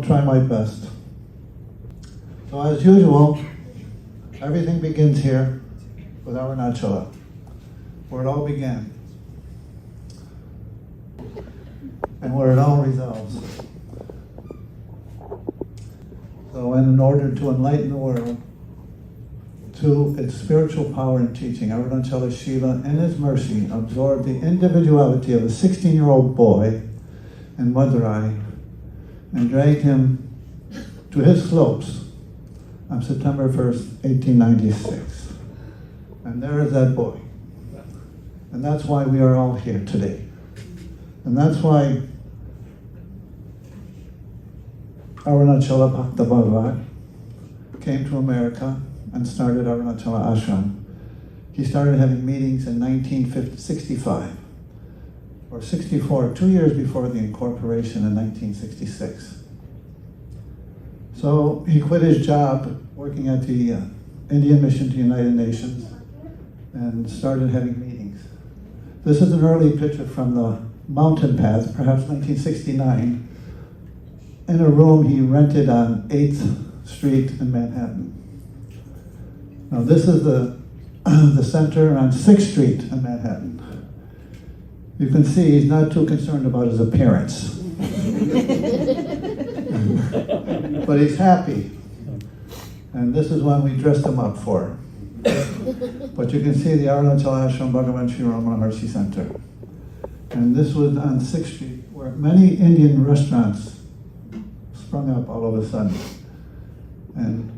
I'll try my best. So as usual, everything begins here with Arunachala, where it all began, and where it all resolves. So in order to enlighten the world to its spiritual power and teaching, Arunachala Shiva, in his mercy, absorbed the individuality of a 16-year-old boy in Madurai and dragged him to his slopes on September 1st, 1896. And there is that boy. And that's why we are all here today. And that's why Arunachala Bhagavat came to America and started Arunachala Ashram. He started having meetings in 1965, or 64, 2 years before the incorporation in 1966. So he quit his job working at the Indian Mission to the United Nations and started having meetings. This is an early picture from the mountain path, perhaps 1969, in a room he rented on 8th Street in Manhattan. Now this is the center on 6th Street in Manhattan. You can see he's not too concerned about his appearance. But he's happy. And this is one we dressed him up for. But you can see the Arunachala Ashrama Bhagavan Sri Ramana Maharshi Center. And this was on 6th Street, where many Indian restaurants sprung up all of a sudden. And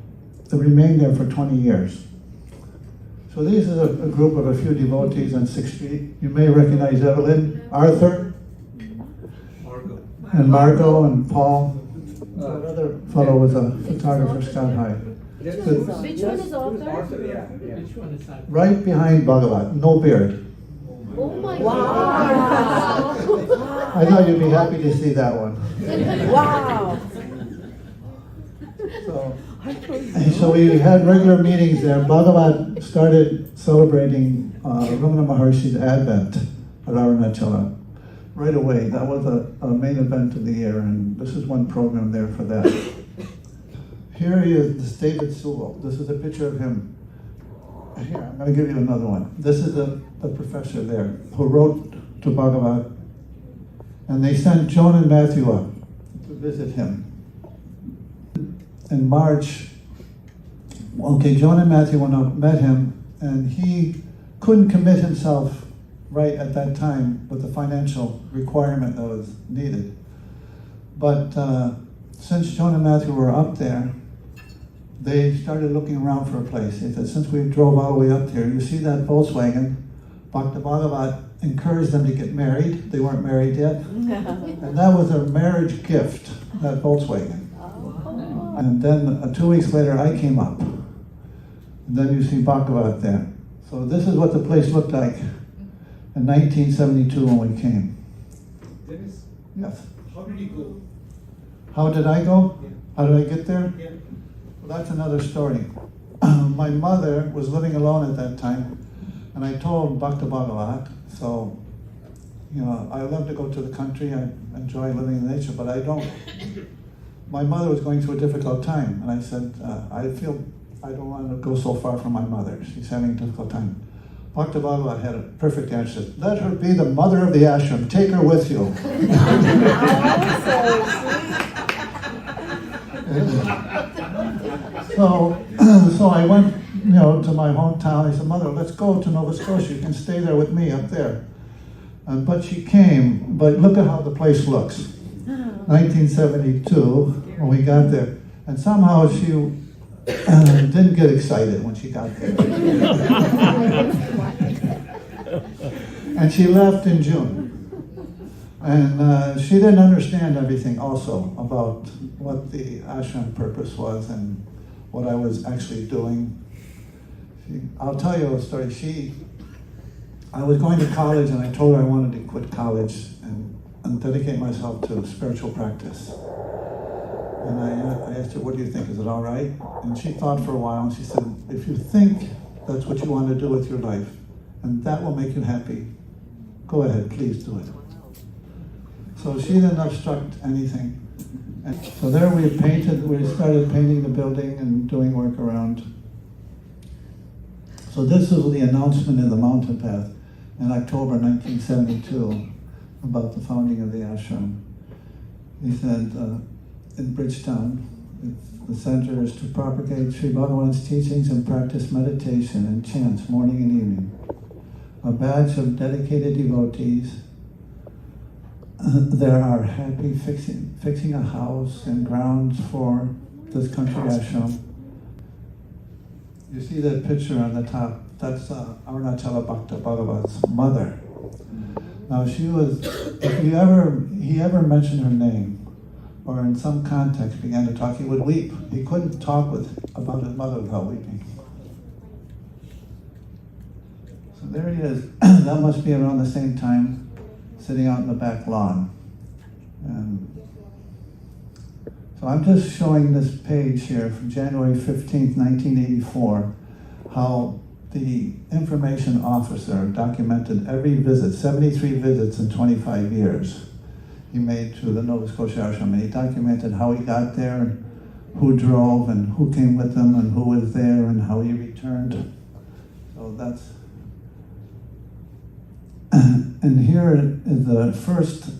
they remained there for 20 years. So this is a group of a few devotees on 6th Street. You may recognize Evelyn, Arthur, and Margot and Paul. That other fellow was a photographer, Scott Hyde. Which one is Arthur? Which one is that? Right behind Bhagavat, no beard. Oh my Wow. God! I thought you'd be happy to see that one. Wow. So we had regular meetings there. Bhagavat started celebrating Ramana Maharshi's Advent at Arunachala right away. That was a main event of the year, and this is one program there for that. Here he is, this David Sewell. This is a picture of him. Here, I'm going to give you another one. This is the professor there who wrote to Bhagavat, and they sent Joan and Matthew up to visit him. In March, Joan and Matthew went up, met him, and he couldn't commit himself right at that time with the financial requirement that was needed. But since Joan and Matthew were up there, they started looking around for a place. They said, since we drove all the way up there, you see that Volkswagen? Dr. Bhagavat encouraged them to get married. They weren't married yet. And that was a marriage gift, that Volkswagen. And then 2 weeks later, I came up. And then you see Bhagavat there. So this is what the place looked like in 1972 when we came. Dennis, Yes. how did you go? How did I go? Yeah. How did I get there? Yeah. Well, that's another story. My mother was living alone at that time, and I told Bhakta Bhagavat, so, I love to go to the country, I enjoy living in nature, but I don't. My mother was going through a difficult time, and I said, I don't want to go so far from my mother. She's having a difficult time. Bhakta Bhagavat had a perfect answer. Let her be the mother of the ashram. Take her with you. So I went, to my hometown. I said, Mother, let's go to Nova Scotia. You can stay there with me up there. But she came. But look at how the place looks. 1972, when we got there. And somehow she didn't get excited when she got there. And she left in June. And she didn't understand everything also about what the ashram purpose was and what I was actually doing. I'll tell you a story. I was going to college and I told her I wanted to quit college and dedicate myself to spiritual practice. And I asked her, what do you think? Is it all right? And she thought for a while and she said, if you think that's what you want to do with your life and that will make you happy, go ahead, please do it. So she didn't obstruct anything. And so there we started painting the building and doing work around. So this was the announcement in the mountain path in October 1972 about the founding of the ashram. He said, in Bridgetown, the center is to propagate Sri Bhagavan's teachings and practice meditation and chants morning and evening. A batch of dedicated devotees. There are happy fixing a house and grounds for this country ashram. You see that picture on the top? That's Arunachala Bhakta Bhagavat's mother. Now she was, if he ever mentioned her name, or in some context began to talk, he would weep. He couldn't talk about his mother without weeping. So there he is. That must be around the same time, sitting out in the back lawn. And so I'm just showing this page here from January 15th, 1984, how the information officer documented every visit, 73 visits in 25 years he made to the Nova Scotia Arunachala. He documented how he got there, and who drove, and who came with him, and who was there, and how he returned. So that's... And here is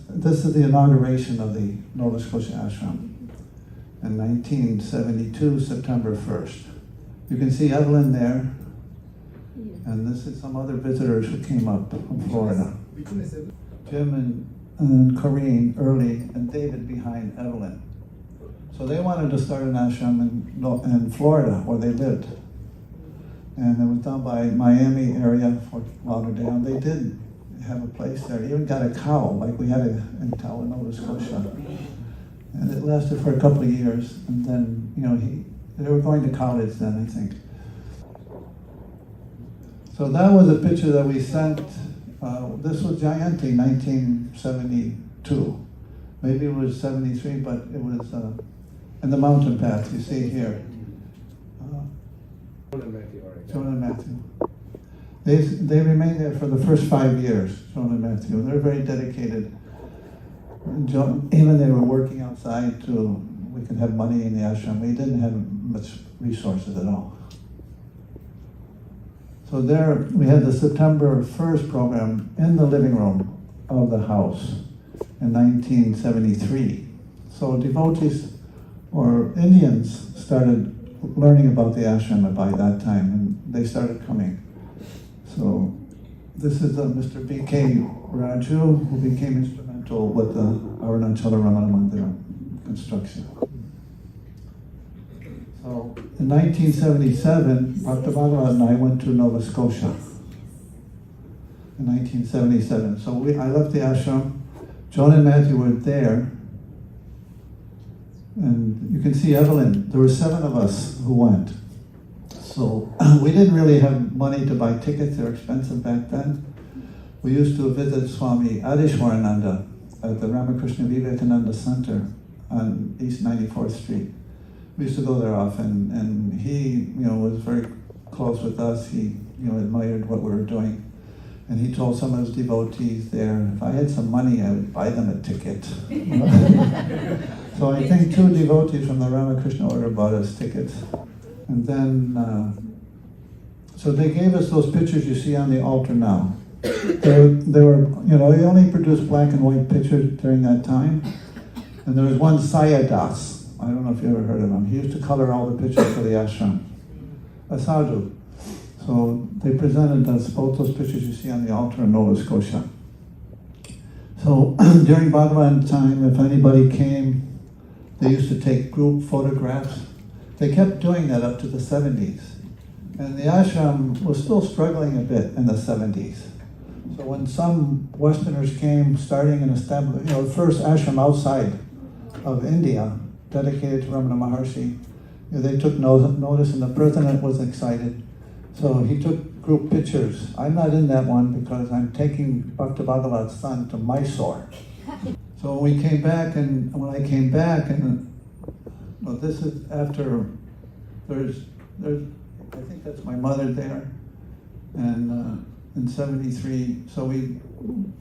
this is the inauguration of the Nova Scotia Ashram in 1972, September 1st. You can see Evelyn there, and this is some other visitors who came up from Florida. Jim and Corrine early, and David behind Evelyn. So they wanted to start an ashram in Florida, where they lived. And it was down by Miami area, Fort Lauderdale. They did have a place there. They even got a cow, like we had in Tower, Nova Scotia. And it lasted for a couple of years. And then, they were going to college then, I think. So that was a picture that we sent. This was Jayanthi, 1972. Maybe it was 73, but it was in the mountain path, you see here. Joan and Matthew. They remained there for the first 5 years, Joan and Matthew. They're very dedicated. Even they were working outside we could have money in the ashram. We didn't have much resources at all. So there we had the September 1st program in the living room of the house in 1973. So devotees or Indians started learning about the ashram by that time, and they started coming. So this is Mr. B.K. Raju, who became instrumental with the Arunachala Ramana Mandir construction. So in 1977, Dr. Bhagavan and I went to Nova Scotia in 1977. So I left the ashram. Joan and Matthew were there. And you can see Evelyn. There were 7 of us who went. So we didn't really have money to buy tickets. They were expensive back then. We used to visit Swami Adishwarananda at the Ramakrishna Vivekananda Center on East 94th Street. We used to go there often, and he, was very close with us. He, admired what we were doing. And he told some of his devotees there, if I had some money, I would buy them a ticket. So I think 2 devotees from the Ramakrishna order bought us tickets. And then, so they gave us those pictures you see on the altar now. They were, they only produced black and white pictures during that time. And there was one Sayadas. I don't know if you ever heard of him. He used to color all the pictures for the ashram. A sadhu. So they presented us both those pictures you see on the altar in Nova Scotia. So during Bhagavan time, if anybody came, they used to take group photographs. They kept doing that up to the 70s. And the ashram was still struggling a bit in the 70s. So when some Westerners came, starting and establishing, the first ashram outside of India, dedicated to Ramana Maharshi, they took notice, and the president was excited. So he took group pictures. I'm not in that one because I'm taking Bhakta Bhagavat's son to Mysore. So when I came back, well, this is after, there's, I think that's my mother there, and in 73, so we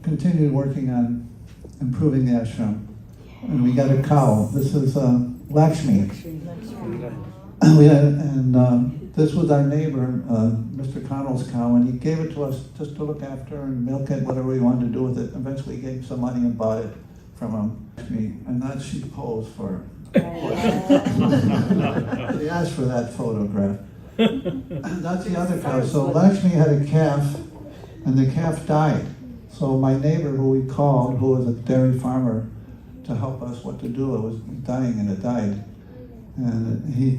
continued working on improving the ashram. and we got a cow. This is Lakshmi. This was our neighbor, Mr. Connell's cow, and he gave it to us just to look after and milk it, whatever we wanted to do with it. Eventually gave him some money and bought it from him. And that she posed for. She asked for that photograph. That's the other cow. So Lakshmi had a calf, and the calf died. So my neighbor, who we called, who was a dairy farmer, to help us what to do, it was dying and it died. And he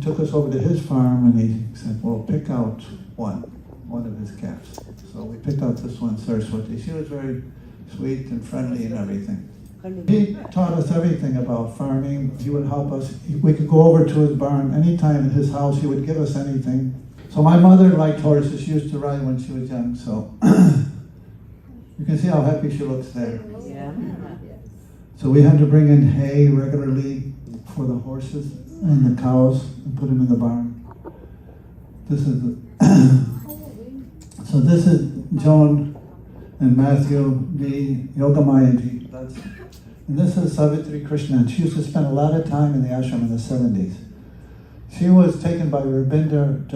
took us over to his farm and he said, well, pick out one of his calves. So we picked out this one, Saraswati. She was very sweet and friendly and everything. He taught us everything about farming. He would help us. We could go over to his barn anytime in his house. He would give us anything. So my mother liked horses. She used to ride when she was young. So you can see how happy she looks there. Yeah. So we had to bring in hay regularly for the horses and the cows and put them in the barn. This is so this is Joan and Matthew, the Yogamayaji. And this is Savitri Krishna. She used to spend a lot of time in the ashram in the 70s. She was taken by Rabindranath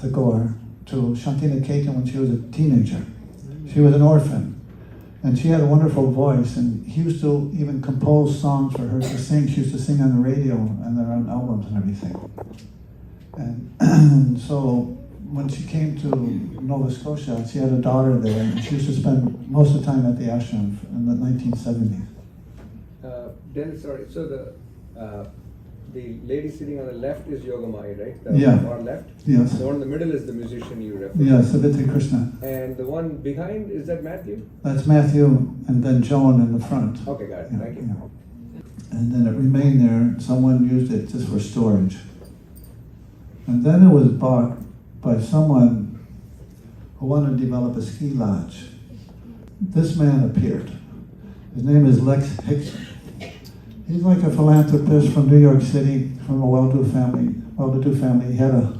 Tagore to Shantiniketan when she was a teenager. She was an orphan. And she had a wonderful voice, and he used to even compose songs for her to sing. She used to sing on the radio and they're on albums and everything. And so when she came to Nova Scotia, she had a daughter there, and she used to spend most of the time at the ashram in the 1970s. Dennis, sorry, so the lady sitting on the left is Yogamaya, right? The Yeah. far left? Yes. The one in the middle is the musician you referred to. Yes, Savitri Krishna. And the one behind, is that Matthew? That's Matthew, and then Joan in the front. Okay, got it. Yeah, Thank you. yeah. And then it remained there. Someone used it just for storage. And then it was bought by someone who wanted to develop a ski lodge. This man appeared. His name is Lex Hickson. He's like a philanthropist from New York City, from a well-to-do family. He had a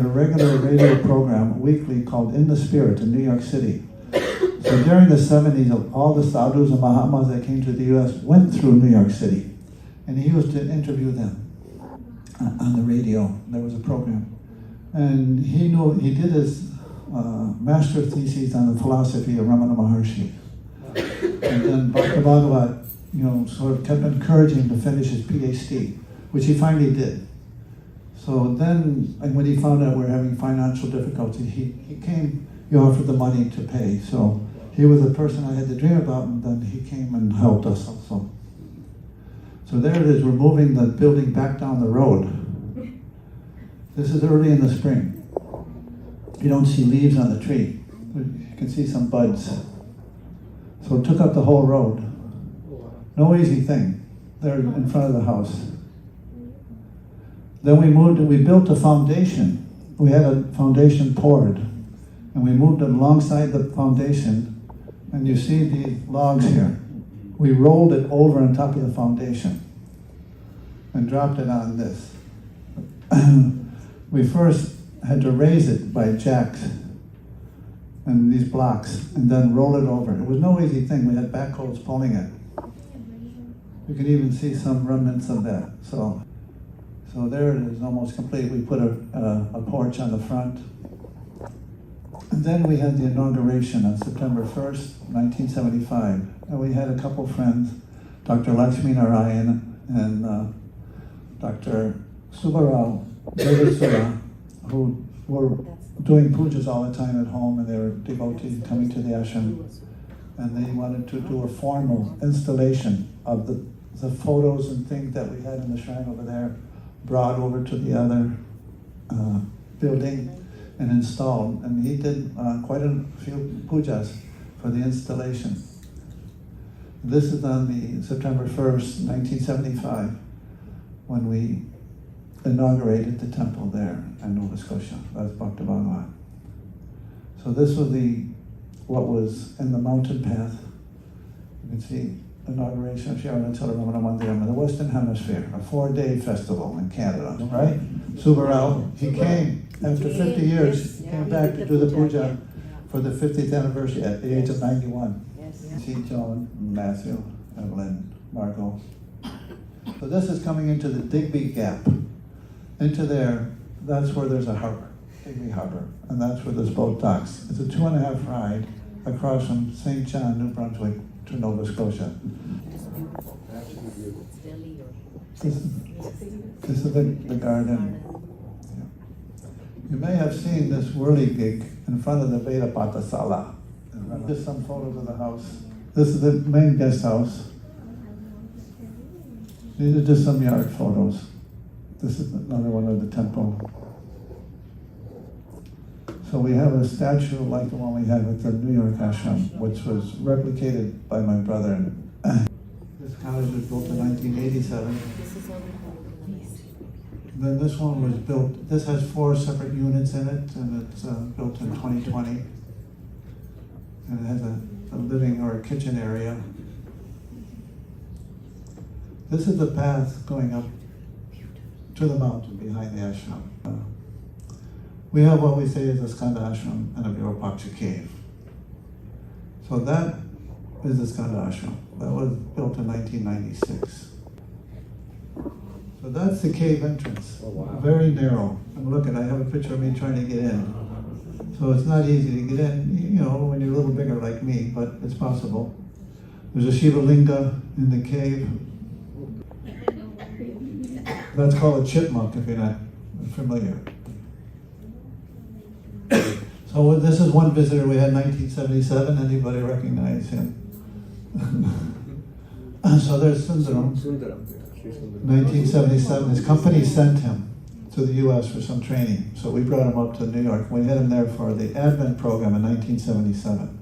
regular radio program weekly called In the Spirit in New York City. So during the 70s, all the sadhus and mahatmas that came to the U.S. went through New York City, and he used to interview them on the radio. There was a program, and he did his master thesis on the philosophy of Ramana Maharshi. And then Bhagavat, sort of kept encouraging him to finish his PhD, which he finally did. So then, and when he found out we were having financial difficulty, he came, he offered the money to pay. So he was the person I had to dream about, and then he came and helped us also. So there it is, we're moving the building back down the road. This is early in the spring. You don't see leaves on the tree, but you can see some buds. So it took up the whole road. No easy thing. There in front of the house. Then we moved and we built a foundation. We had a foundation poured. And we moved it alongside the foundation. And you see these logs here. We rolled it over on top of the foundation and dropped it on this. We first had to raise it by jacks and these blocks, and then roll it over. It was no easy thing. We had backhoes pulling it. You can even see some remnants of that. So there it is, almost complete. We put a porch on the front. And then we had the inauguration on September 1st, 1975. And we had a couple friends, Dr. Lakshmi Narayan and Dr. Subbarao, David Sura, who were doing pujas all the time at home, and they were devotees coming to the ashram. And they wanted to do a formal installation of the photos and things that we had in the shrine over there, brought over to the other building and installed. And he did quite a few pujas for the installation. This is on the September 1st, 1975, when we inaugurated the temple there in Nova Scotia. That's Bhagavan. So this was what was in the mountain path. You can see inauguration of Arunachala Ashrama in the Western Hemisphere, a 4-day festival in Canada, right? Subbarao, he came after 50 years, he came back to do the puja for the 50th anniversary at the age of 91. Yes. You see Joan, Matthew, Evelyn, Margot. So this is coming into the Digby Gap. Into there, that's where there's a harbor, Digby Harbor, and that's where this boat docks. It's a 2.5 ride across from St. John, New Brunswick to Nova Scotia. Absolutely beautiful. This is the garden. Yeah. You may have seen this whirligig in front of the Veda Patasala. Just some photos of the house. This is the main guest house. These are just some yard photos. This is another one of the temple. So we have a statue like the one we have at the New York ashram, which was replicated by my brother. This cottage was built in 1987. This is all Then this one was built, this has 4 separate units in it, and it's built in 2020. And it has a living or a kitchen area. This is the path going up to the mountain behind the ashram. We have what we say is a Skanda ashram and a Virupaksha cave. So that is the Skanda ashram. That was built in 1996. So that's the cave entrance. Oh, wow. Very narrow. And look, I have a picture of me trying to get in. So it's not easy to get in, you know, when you're a little bigger like me, but it's possible. There's a Shiva Linga in the cave. That's called a chipmunk if you're not familiar. So this is one visitor we had in 1977. Anybody recognize him? So there's Sundaram. Sundaram, yeah. Sri Sundaram. 1977, his company sent him to the US for some training. So we brought him up to New York. We had him there for the Advent program in 1977.